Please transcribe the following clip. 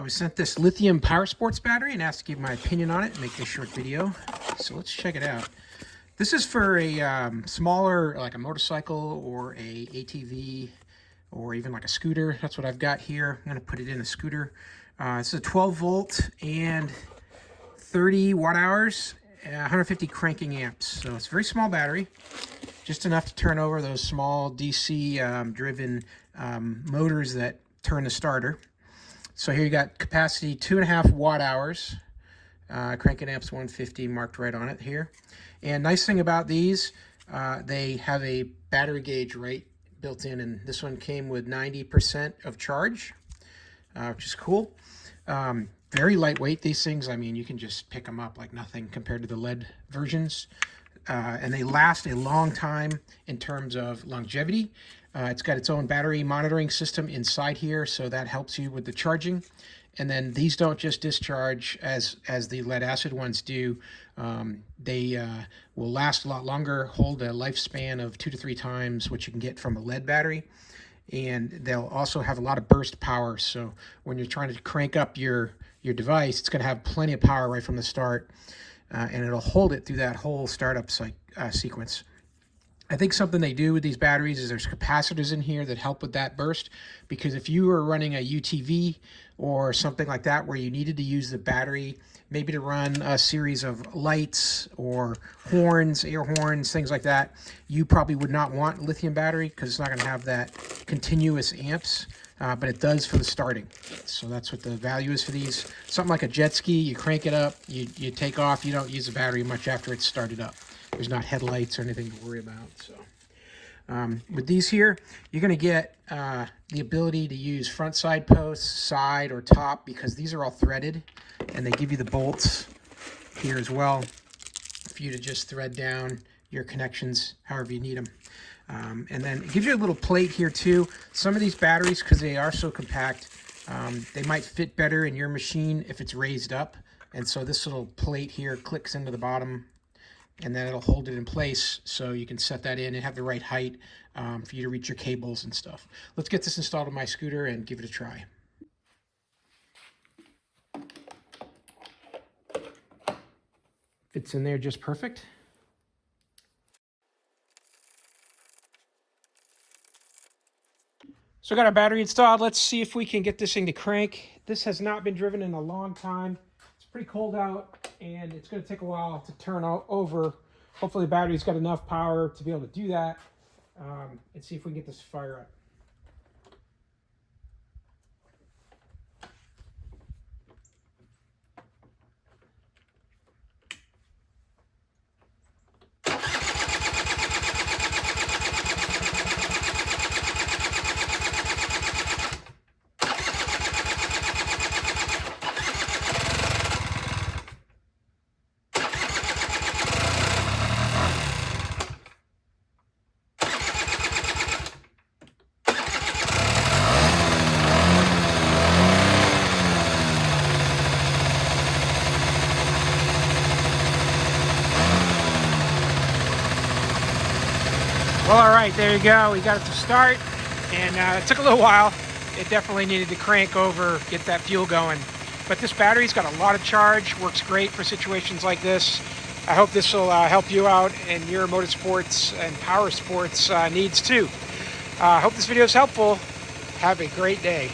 was sent this lithium power sports battery and asked to give my opinion on it and make this short video. So let's check it out. This is for a smaller, like a motorcycle or a ATV or even like a scooter. That's what I've got here. I'm going to put it in a scooter. This is a 12 volt and 30 watt hours, 150 cranking amps. So it's a very small battery, just enough to turn over those small DC driven motors that turn the starter. So here you got capacity 2.5 watt hours, cranking amps 150 marked right on it here. And nice thing about these, they have a battery gauge right built in, and this one came with 90% of charge, which is cool. Very lightweight, these things. I mean, you can just pick them up like nothing compared to the lead versions. And they last a long time in terms of longevity. It's got its own battery monitoring system inside here, so that helps you with the charging. And then these don't just discharge as the lead acid ones do. They will last a lot longer, hold a lifespan of 2 to 3 times what you can get from a lead battery. And they'll also have a lot of burst power. So when you're trying to crank up your device, it's going to have plenty of power right from the start. And it'll hold it through that whole startup sequence. I think something they do with these batteries is there's capacitors in here that help with that burst, because if you were running a UTV or something like that where you needed to use the battery maybe to run a series of lights or horns, air horns, things like that, you probably would not want a lithium battery because it's not going to have that continuous amps, but it does for the starting. So that's what the value is for these. Something like a jet ski, you crank it up, you take off, you don't use the battery much after it's started up. There's not headlights or anything to worry about. So with these here, you're going to get the ability to use front side posts, side or top, because these are all threaded, and they give you the bolts here as well for you to just thread down your connections however you need them. And then it gives you a little plate here too. Some of these batteries, because they are so compact, they might fit better in your machine if it's raised up. And so this little plate here clicks into the bottom, and then it'll hold it in place so you can set that in and have the right height for you to reach your cables and stuff. Let's get this installed on my scooter and give it a try. Fits in there just perfect. So I got our battery installed. Let's see if we can get this thing to crank. This has not been driven in a long time. It's pretty cold out, and it's going to take a while to turn over. Hopefully the battery's got enough power to be able to do that, and see if we can get this to fire up. Well, all right, there you go. We got it to start, and it took a little while. It definitely needed to crank over, get that fuel going. But this battery's got a lot of charge, works great for situations like this. I hope this will help you out in your motorsports and power sports needs too. I hope this video is helpful. Have a great day.